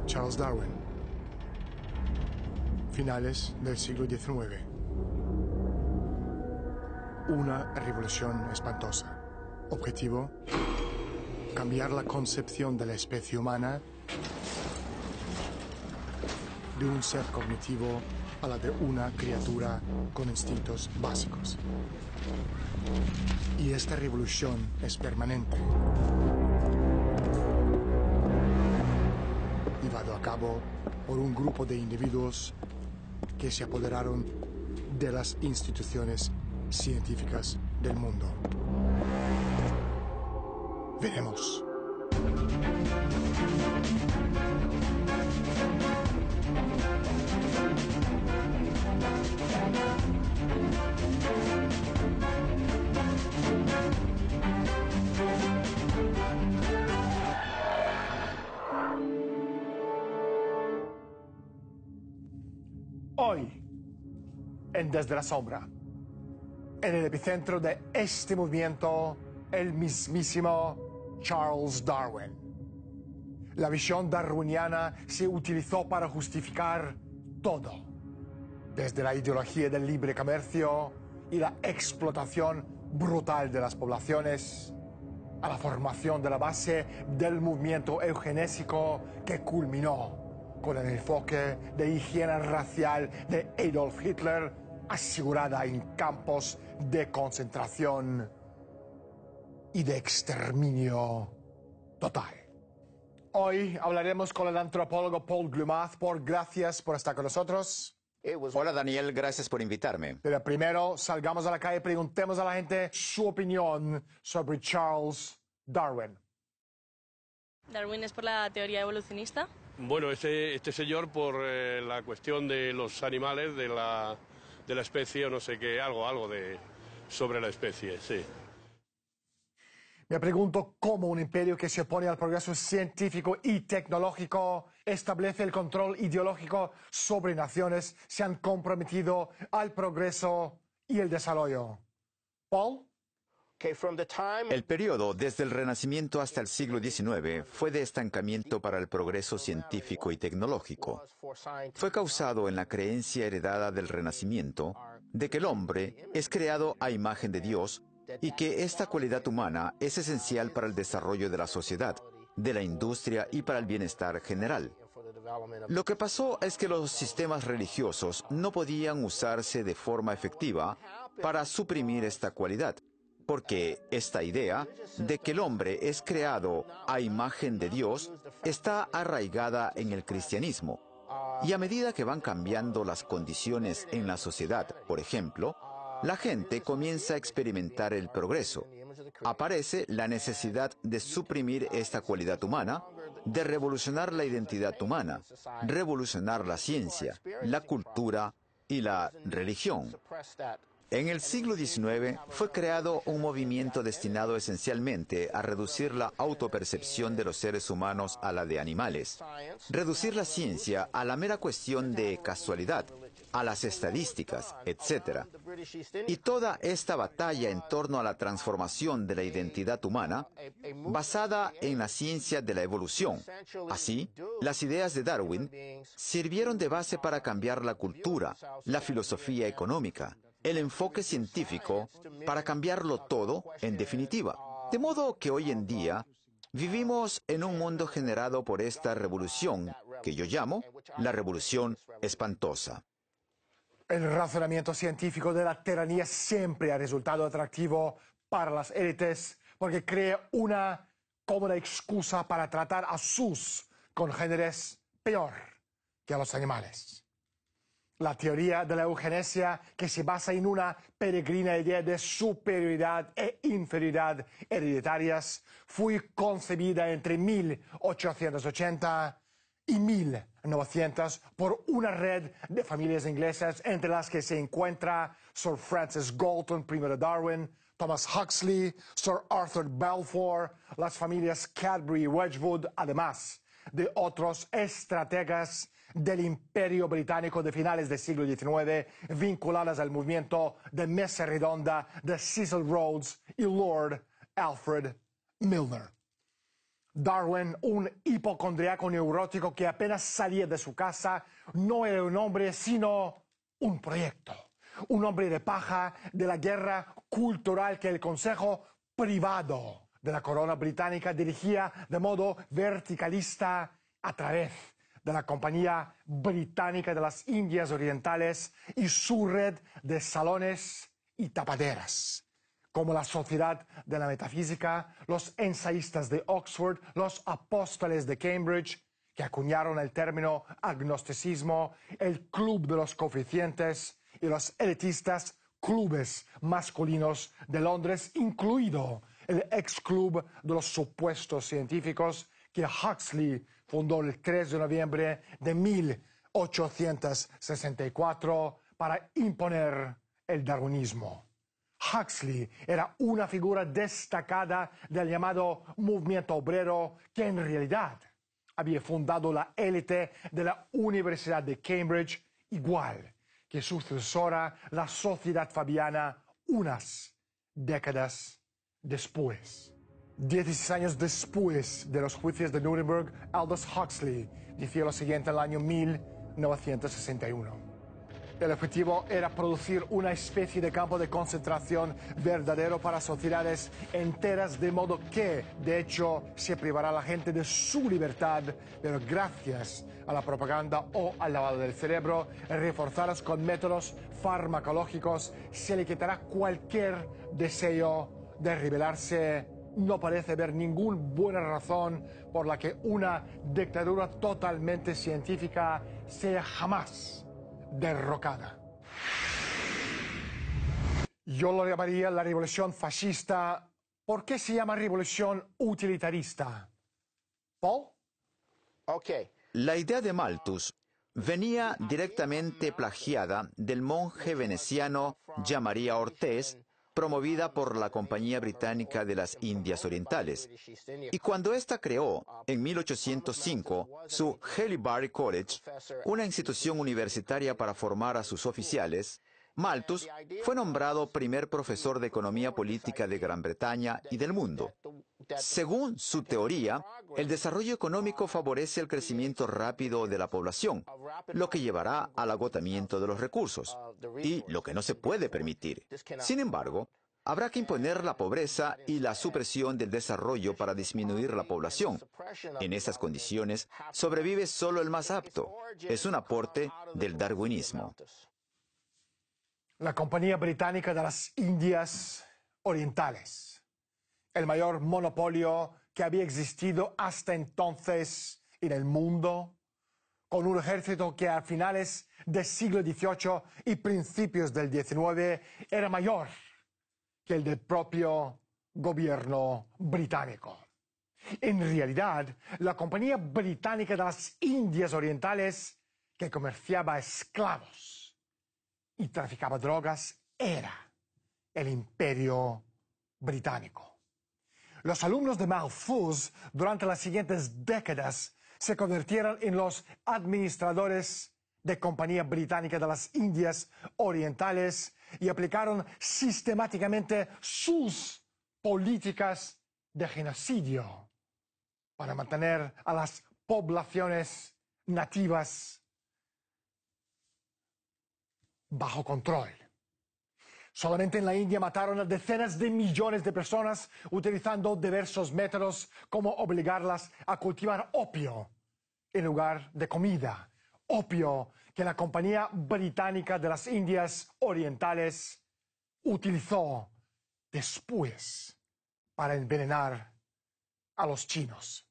Charles Darwin. Finales del siglo XIX. Una revolución espantosa. Objetivo: cambiar la concepción de la especie humana de un ser cognitivo a la de una criatura con instintos básicos. Y esta revolución es permanente. Llevado a cabo por un grupo de individuos que se apoderaron de las instituciones científicas del mundo. Veremos. Hoy, en Desde la Sombra, en el epicentro de este movimiento, el mismísimo Charles Darwin. La visión darwiniana se utilizó para justificar todo, desde la ideología del libre comercio y la explotación brutal de las poblaciones, a la formación de la base del movimiento eugenésico que culminó con el enfoque de higiene racial de Adolf Hitler, asegurada en campos de concentración y de exterminio total. Hoy hablaremos con el antropólogo Paul Glumath. Paul, gracias por estar con nosotros. Hola Daniel, gracias por invitarme. Pero primero, salgamos a la calle y preguntemos a la gente su opinión sobre Charles Darwin. Darwin es por la teoría evolucionista. Bueno, este señor por la cuestión de los animales, de la especie o no sé qué, algo sobre la especie, sí. Me pregunto cómo un imperio que se opone al progreso científico y tecnológico establece el control ideológico sobre naciones que se han comprometido al progreso y el desarrollo. Paul? El periodo desde el Renacimiento hasta el siglo XIX fue de estancamiento para el progreso científico y tecnológico. Fue causado en la creencia heredada del Renacimiento de que el hombre es creado a imagen de Dios y que esta cualidad humana es esencial para el desarrollo de la sociedad, de la industria y para el bienestar general. Lo que pasó es que los sistemas religiosos no podían usarse de forma efectiva para suprimir esta cualidad, porque esta idea de que el hombre es creado a imagen de Dios está arraigada en el cristianismo. Y a medida que van cambiando las condiciones en la sociedad, por ejemplo, la gente comienza a experimentar el progreso. Aparece la necesidad de suprimir esta cualidad humana, de revolucionar la identidad humana, revolucionar la ciencia, la cultura y la religión. En el siglo XIX fue creado un movimiento destinado esencialmente a reducir la autopercepción de los seres humanos a la de animales, reducir la ciencia a la mera cuestión de casualidad, a las estadísticas, etc. Y toda esta batalla en torno a la transformación de la identidad humana, basada en la ciencia de la evolución. Así, las ideas de Darwin sirvieron de base para cambiar la cultura, la filosofía económica, el enfoque científico, para cambiarlo todo, en definitiva. De modo que hoy en día vivimos en un mundo generado por esta revolución, que yo llamo la revolución espantosa. El razonamiento científico de la tiranía siempre ha resultado atractivo para las élites porque crea una cómoda excusa para tratar a sus congéneres peor que a los animales. La teoría de la eugenesia, que se basa en una peregrina idea de superioridad e inferioridad hereditarias, fue concebida entre 1880 y 1900 por una red de familias inglesas, entre las que se encuentra Sir Francis Galton, primero Darwin, Thomas Huxley, Sir Arthur Balfour, las familias Cadbury y Wedgwood, además de otros estrategas del Imperio Británico de finales del siglo XIX vinculadas al movimiento de Mesa Redonda de Cecil Rhodes y Lord Alfred Milner. Darwin, un hipocondriaco neurótico que apenas salía de su casa, no era un hombre, sino un proyecto. Un hombre de paja de la guerra cultural que el Consejo Privado de la Corona Británica dirigía de modo verticalista a través de la Compañía Británica de las Indias Orientales y su red de salones y tapaderas, como la Sociedad de la Metafísica, los ensayistas de Oxford, los apóstoles de Cambridge, que acuñaron el término agnosticismo, el Club de los Coeficientes y los elitistas clubes masculinos de Londres, incluido el ex-club de los supuestos científicos que Huxley fundó el 3 de noviembre de 1864 para imponer el darwinismo. Huxley era una figura destacada del llamado movimiento obrero que en realidad había fundado la élite de la Universidad de Cambridge, igual que su sucesora, la Sociedad Fabiana, unas décadas después. 16 años después de los juicios de Nuremberg, Aldous Huxley decía lo siguiente en el año 1961. El objetivo era producir una especie de campo de concentración verdadero para sociedades enteras, de modo que, de hecho, se privará a la gente de su libertad, pero gracias a la propaganda o al lavado del cerebro, reforzados con métodos farmacológicos, se le quitará cualquier deseo de rebelarse. No parece haber ninguna buena razón por la que una dictadura totalmente científica sea jamás derrocada. Yo lo llamaría la revolución fascista. ¿Por qué se llama revolución utilitarista? ¿Paul? La idea de Malthus venía directamente plagiada del monje veneciano Jean-Marie Ortiz, promovida por la Compañía Británica de las Indias Orientales. Y cuando ésta creó, en 1805, su Haileybury College, una institución universitaria para formar a sus oficiales, Malthus fue nombrado primer profesor de economía política de Gran Bretaña y del mundo. Según su teoría, el desarrollo económico favorece el crecimiento rápido de la población, lo que llevará al agotamiento de los recursos, y lo que no se puede permitir. Sin embargo, habrá que imponer la pobreza y la supresión del desarrollo para disminuir la población. En esas condiciones, sobrevive solo el más apto. Es un aporte del darwinismo. La Compañía Británica de las Indias Orientales, el mayor monopolio que había existido hasta entonces en el mundo, con un ejército que a finales del siglo XVIII y principios del XIX era mayor que el del propio gobierno británico. En realidad, la Compañía Británica de las Indias Orientales, que comerciaba esclavos y traficaba drogas, era el Imperio Británico. Los alumnos de Malthus durante las siguientes décadas se convirtieron en los administradores de Compañía Británica de las Indias Orientales y aplicaron sistemáticamente sus políticas de genocidio para mantener a las poblaciones nativas bajo control. Solamente en la India mataron a decenas de millones de personas utilizando diversos métodos, como obligarlas a cultivar opio en lugar de comida. Opio que la Compañía Británica de las Indias Orientales utilizó después para envenenar a los chinos.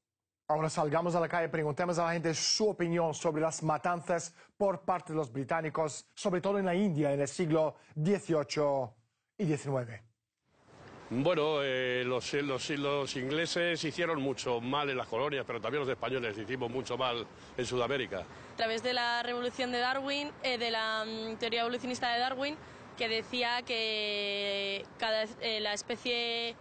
Ahora salgamos a la calle y preguntemos a la gente su opinión sobre las matanzas por parte de los británicos, sobre todo en la India en el siglo XVIII y XIX. Bueno, los ingleses hicieron mucho mal en las colonias, pero también los españoles hicimos mucho mal en Sudamérica. A través de la revolución de Darwin, de la teoría evolucionista de Darwin, que decía que la especie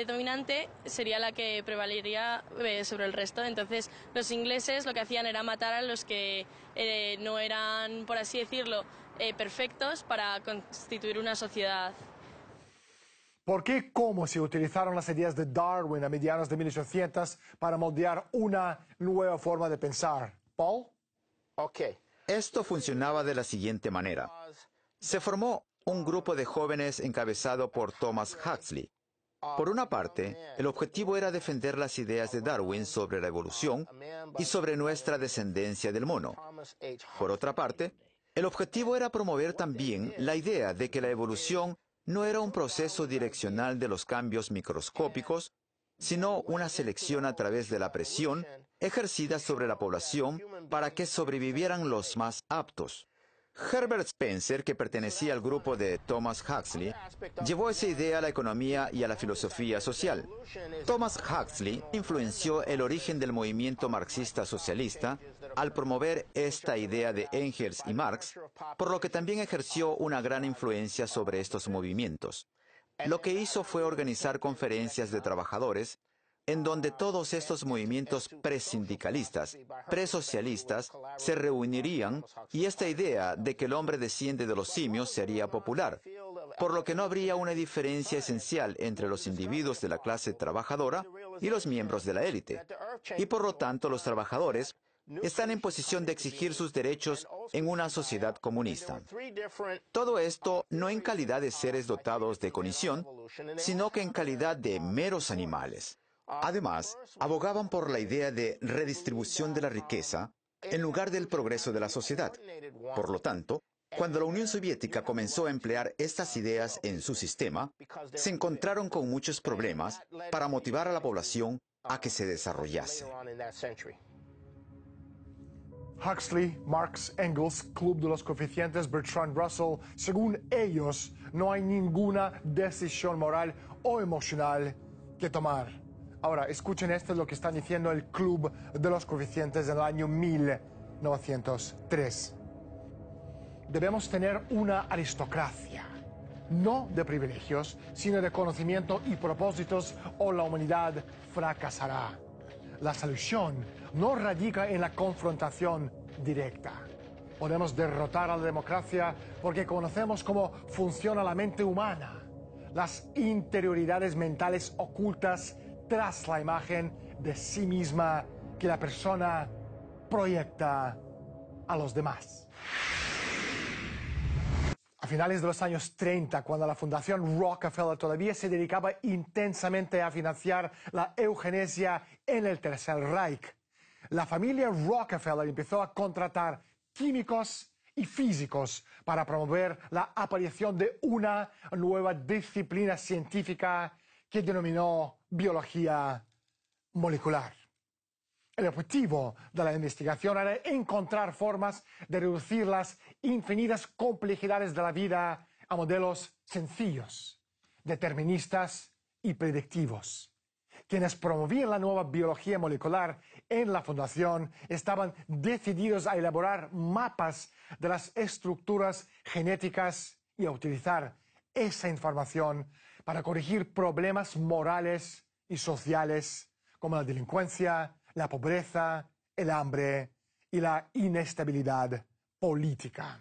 dominante sería la que prevalería sobre el resto. Entonces los ingleses lo que hacían era matar a los que no eran, por así decirlo, perfectos, para constituir una sociedad. ¿Por qué y cómo se utilizaron las ideas de Darwin a mediados de 1800 para moldear una nueva forma de pensar? Paul? Esto funcionaba de la siguiente manera. Se formó un grupo de jóvenes encabezado por Thomas Huxley. Por una parte, el objetivo era defender las ideas de Darwin sobre la evolución y sobre nuestra descendencia del mono. Por otra parte, el objetivo era promover también la idea de que la evolución no era un proceso direccional de los cambios microscópicos, sino una selección a través de la presión ejercida sobre la población para que sobrevivieran los más aptos. Herbert Spencer, que pertenecía al grupo de Thomas Huxley, llevó esa idea a la economía y a la filosofía social. Thomas Huxley influenció el origen del movimiento marxista-socialista al promover esta idea de Engels y Marx, por lo que también ejerció una gran influencia sobre estos movimientos. Lo que hizo fue organizar conferencias de trabajadores en donde todos estos movimientos presindicalistas, presocialistas, se reunirían y esta idea de que el hombre desciende de los simios sería popular, por lo que no habría una diferencia esencial entre los individuos de la clase trabajadora y los miembros de la élite. Y por lo tanto los trabajadores están en posición de exigir sus derechos en una sociedad comunista. Todo esto no en calidad de seres dotados de cognición, sino que en calidad de meros animales. Además, abogaban por la idea de redistribución de la riqueza en lugar del progreso de la sociedad. Por lo tanto, cuando la Unión Soviética comenzó a emplear estas ideas en su sistema, se encontraron con muchos problemas para motivar a la población a que se desarrollase. Huxley, Marx, Engels, Club de los Coeficientes, Bertrand Russell, según ellos, no hay ninguna decisión moral o emocional que tomar. Ahora, escuchen esto es lo que está diciendo el Club de los Coeficientes en el año 1903. Debemos tener una aristocracia, no de privilegios, sino de conocimiento y propósitos, o la humanidad fracasará. La solución no radica en la confrontación directa. Podemos derrotar a la democracia porque conocemos cómo funciona la mente humana, las interioridades mentales ocultas tras la imagen de sí misma que la persona proyecta a los demás. A finales de los años 30, cuando la Fundación Rockefeller todavía se dedicaba intensamente a financiar la eugenesia en el Tercer Reich, la familia Rockefeller empezó a contratar químicos y físicos para promover la aparición de una nueva disciplina científica que denominó biología molecular. El objetivo de la investigación era encontrar formas de reducir las infinitas complejidades de la vida a modelos sencillos, deterministas y predictivos. Quienes promovían la nueva biología molecular en la Fundación estaban decididos a elaborar mapas de las estructuras genéticas y a utilizar esa información para corregir problemas morales y sociales como la delincuencia, la pobreza, el hambre y la inestabilidad política.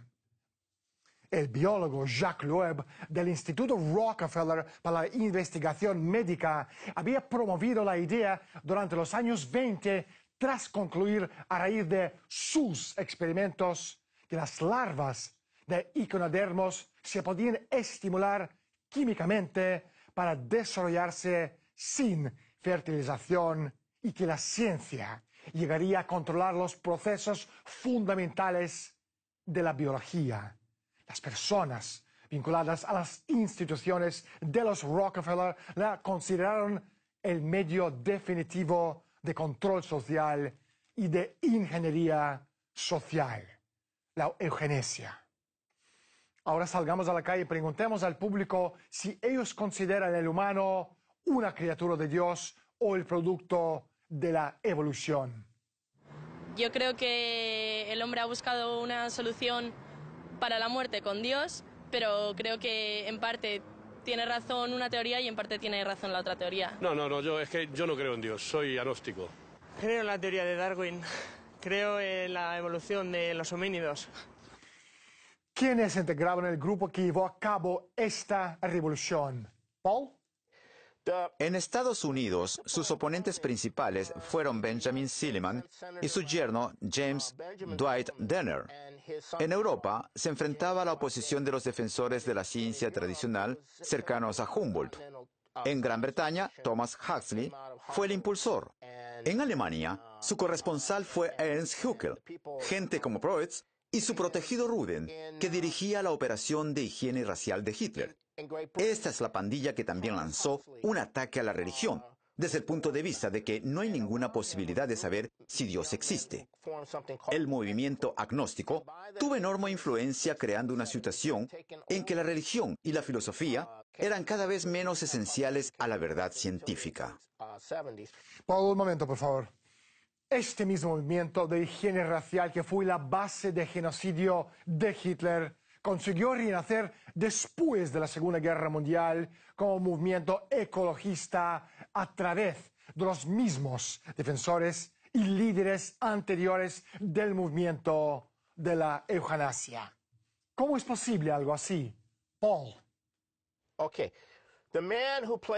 El biólogo Jacques Loeb del Instituto Rockefeller para la Investigación Médica había promovido la idea durante los años 20 tras concluir a raíz de sus experimentos que las larvas de equinodermos se podían estimular químicamente para desarrollarse sin fertilización y que la ciencia llegaría a controlar los procesos fundamentales de la biología. Las personas vinculadas a las instituciones de los Rockefeller la consideraron el medio definitivo de control social y de ingeniería social, la eugenesia. Ahora salgamos a la calle y preguntemos al público si ellos consideran el humano una criatura de Dios o el producto de la evolución. Yo creo que el hombre ha buscado una solución para la muerte con Dios, pero creo que en parte tiene razón una teoría y en parte tiene razón la otra teoría. No, yo no creo en Dios, soy agnóstico. Creo en la teoría de Darwin, creo en la evolución de los homínidos. ¿Quiénes integraban el grupo que llevó a cabo esta revolución? Paul. En Estados Unidos, sus oponentes principales fueron Benjamin Silliman y su yerno James Dwight Denner. En Europa, se enfrentaba a la oposición de los defensores de la ciencia tradicional cercanos a Humboldt. En Gran Bretaña, Thomas Huxley fue el impulsor. En Alemania, su corresponsal fue Ernst Haeckel, gente como Preuss y su protegido Ruden, que dirigía la operación de higiene racial de Hitler. Esta es la pandilla que también lanzó un ataque a la religión, desde el punto de vista de que no hay ninguna posibilidad de saber si Dios existe. El movimiento agnóstico tuvo enorme influencia creando una situación en que la religión y la filosofía eran cada vez menos esenciales a la verdad científica. Paul, un momento, por favor. Este mismo movimiento de higiene racial que fue la base del genocidio de Hitler consiguió renacer después de la Segunda Guerra Mundial como movimiento ecologista a través de los mismos defensores y líderes anteriores del movimiento de la eutanasia. ¿Cómo es posible algo así, Paul?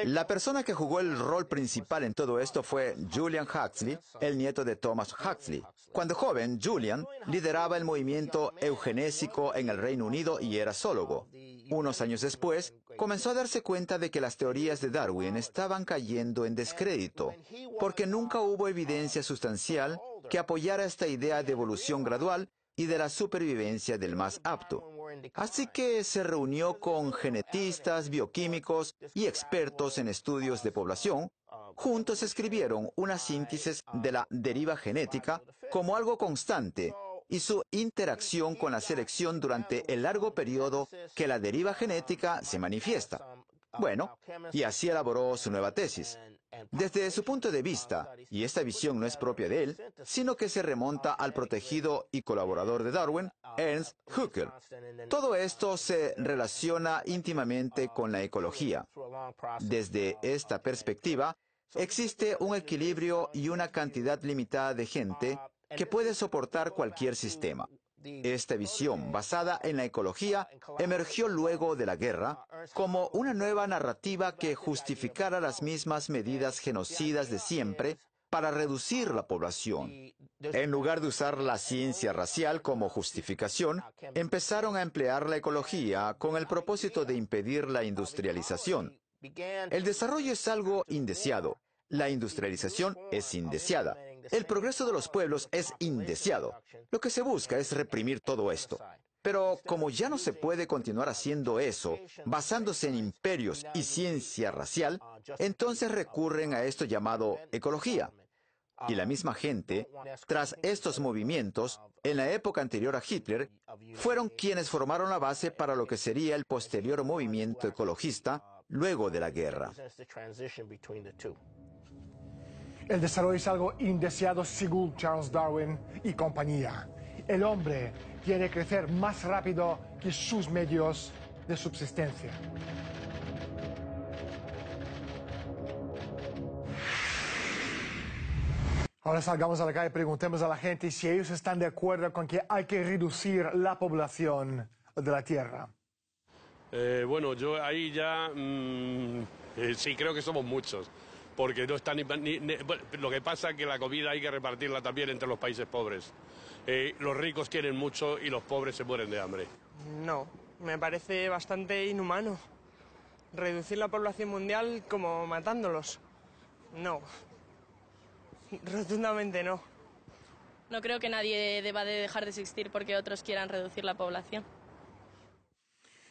La persona que jugó el rol principal en todo esto fue Julian Huxley, el nieto de Thomas Huxley. Cuando joven, Julian lideraba el movimiento eugenésico en el Reino Unido y era zoólogo. Unos años después, comenzó a darse cuenta de que las teorías de Darwin estaban cayendo en descrédito, porque nunca hubo evidencia sustancial que apoyara esta idea de evolución gradual y de la supervivencia del más apto. Así que se reunió con genetistas, bioquímicos y expertos en estudios de población. Juntos escribieron una síntesis de la deriva genética como algo constante y su interacción con la selección durante el largo periodo que la deriva genética se manifiesta. Bueno, y así elaboró su nueva tesis. Desde su punto de vista, y esta visión no es propia de él, sino que se remonta al protegido y colaborador de Darwin, Ernst Haeckel. Todo esto se relaciona íntimamente con la ecología. Desde esta perspectiva, existe un equilibrio y una cantidad limitada de gente que puede soportar cualquier sistema. Esta visión, basada en la ecología, emergió luego de la guerra como una nueva narrativa que justificara las mismas medidas genocidas de siempre para reducir la población. En lugar de usar la ciencia racial como justificación, empezaron a emplear la ecología con el propósito de impedir la industrialización. El desarrollo es algo indeseado. La industrialización es indeseada. El progreso de los pueblos es indeseado. Lo que se busca es reprimir todo esto. Pero como ya no se puede continuar haciendo eso, basándose en imperios y ciencia racial, entonces recurren a esto llamado ecología. Y la misma gente, tras estos movimientos, en la época anterior a Hitler, fueron quienes formaron la base para lo que sería el posterior movimiento ecologista luego de la guerra. El desarrollo es algo indeseado según Charles Darwin y compañía. El hombre quiere crecer más rápido que sus medios de subsistencia. Ahora salgamos a la calle y preguntemos a la gente si ellos están de acuerdo con que hay que reducir la población de la Tierra. Bueno, yo ahí ya sí creo que somos muchos. Porque no está bueno, lo que pasa es que la comida hay que repartirla también entre los países pobres. Los ricos quieren mucho y los pobres se mueren de hambre. No, me parece bastante inhumano. Reducir la población mundial como matándolos. No. Rotundamente no. No creo que nadie deba de dejar de existir porque otros quieran reducir la población.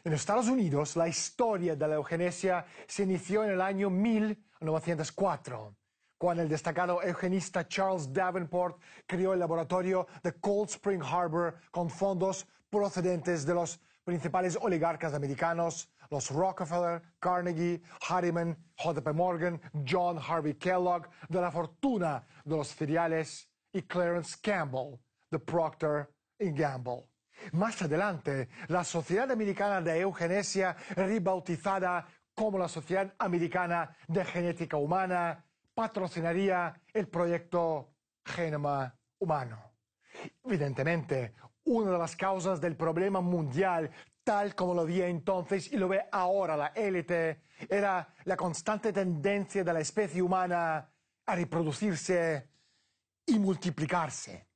En Estados Unidos, la historia de la eugenesia se inició en el año 1904, cuando el destacado eugenista Charles Davenport creó el laboratorio de Cold Spring Harbor con fondos procedentes de los principales oligarcas americanos, los Rockefeller, Carnegie, Harriman, J.P. Morgan, John Harvey Kellogg, de la fortuna de los cereales, y Clarence Campbell, de Procter & Gamble. Más adelante, la Sociedad Americana de Eugenesia, rebautizada como la Sociedad Americana de Genética Humana, patrocinaría el proyecto Genoma Humano. Evidentemente, una de las causas del problema mundial tal como lo vi entonces y lo ve ahora la élite, era la constante tendencia de la especie humana a reproducirse y multiplicarse.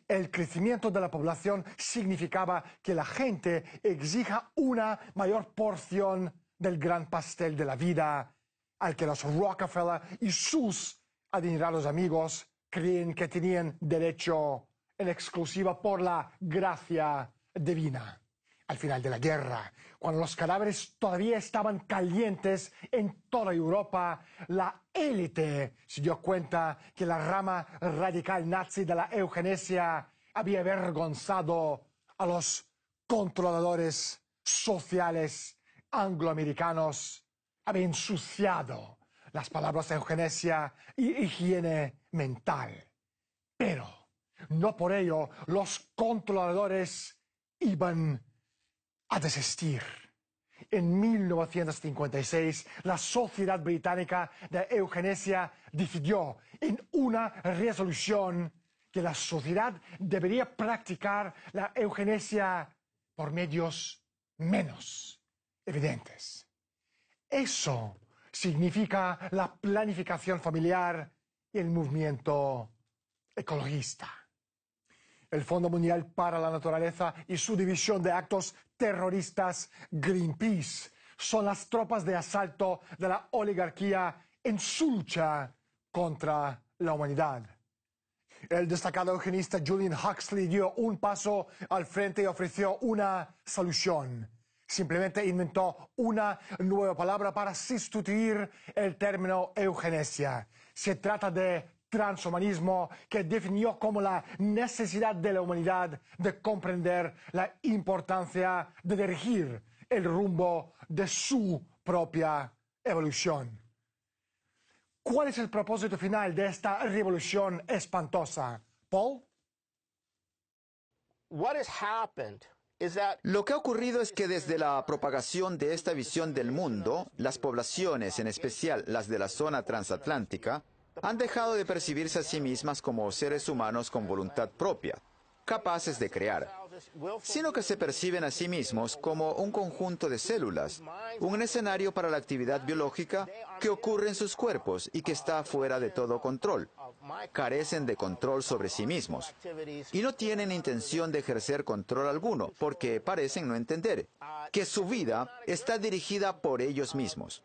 El crecimiento de la población significaba que la gente exija una mayor porción del gran pastel de la vida al que los Rockefeller y sus adinerados amigos creen que tenían derecho en exclusiva por la gracia divina. Al final de la guerra, cuando los cadáveres todavía estaban calientes en toda Europa, la élite se dio cuenta que la rama radical nazi de la eugenesia había avergonzado a los controladores sociales angloamericanos, había ensuciado las palabras eugenesia y higiene mental. Pero no por ello los controladores iban a desistir. En 1956, la Sociedad Británica de Eugenesia decidió en una resolución que la sociedad debería practicar la eugenesia por medios menos evidentes. Eso significa la planificación familiar y el movimiento ecologista. El Fondo Mundial para la Naturaleza y su división de actos terroristas Greenpeace son las tropas de asalto de la oligarquía en su lucha contra la humanidad. El destacado eugenista Julian Huxley dio un paso al frente y ofreció una solución. Simplemente inventó una nueva palabra para sustituir el término eugenesia. Se trata de transhumanismo, que definió como la necesidad de la humanidad de comprender la importancia de dirigir el rumbo de su propia evolución. ¿Cuál es el propósito final de esta revolución espantosa, Paul? Lo que ha ocurrido es que desde la propagación de esta visión del mundo, las poblaciones, en especial las de la zona transatlántica, han dejado de percibirse a sí mismas como seres humanos con voluntad propia, capaces de crear, sino que se perciben a sí mismos como un conjunto de células, un escenario para la actividad biológica que ocurre en sus cuerpos y que está fuera de todo control. Carecen de control sobre sí mismos y no tienen intención de ejercer control alguno porque parecen no entender que su vida está dirigida por ellos mismos.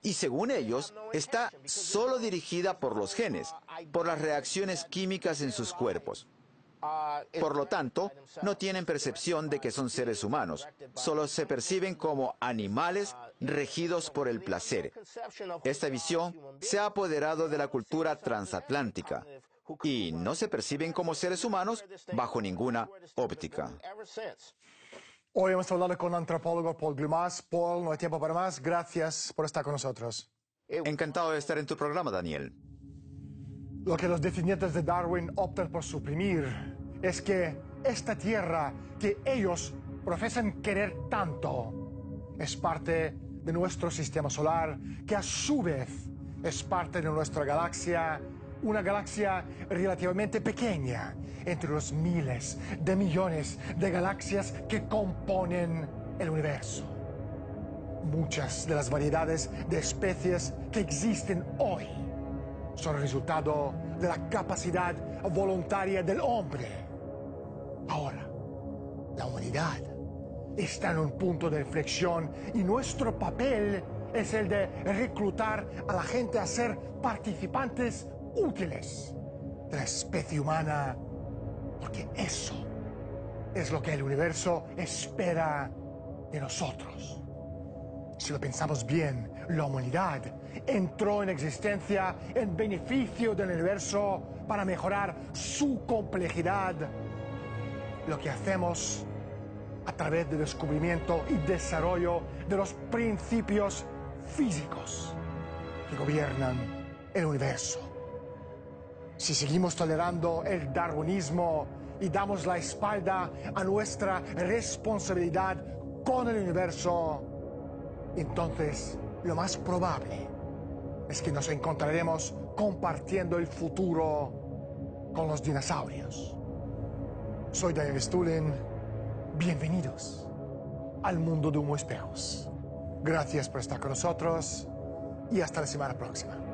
Y según ellos, está solo dirigida por los genes, por las reacciones químicas en sus cuerpos. Por lo tanto, no tienen percepción de que son seres humanos, solo se perciben como animales regidos por el placer. Esta visión se ha apoderado de la cultura transatlántica y no se perciben como seres humanos bajo ninguna óptica. Hoy hemos hablado con el antropólogo Paul Glumas. Paul, no hay tiempo para más. Gracias por estar con nosotros. Encantado de estar en tu programa, Daniel. Lo que los descendientes de Darwin optan por suprimir es que esta tierra que ellos profesan querer tanto es parte de nuestro sistema solar, que a su vez es parte de nuestra galaxia, una galaxia relativamente pequeña entre los miles de millones de galaxias que componen el universo. Muchas de las variedades de especies que existen hoy son resultado de la capacidad voluntaria del hombre. Ahora, la humanidad está en un punto de inflexión y nuestro papel es el de reclutar a la gente a ser participantes útiles de la especie humana, porque eso es lo que el universo espera de nosotros. Si lo pensamos bien, la humanidad entró en existencia en beneficio del universo para mejorar su complejidad. Lo que hacemos a través del descubrimiento y desarrollo de los principios físicos que gobiernan el universo. Si seguimos tolerando el darwinismo y damos la espalda a nuestra responsabilidad con el universo, entonces lo más probable es que nos encontraremos compartiendo el futuro con los dinosaurios. Soy Daniel Stulin. Bienvenidos al mundo de Humo Espejos. Gracias por estar con nosotros y hasta la semana próxima.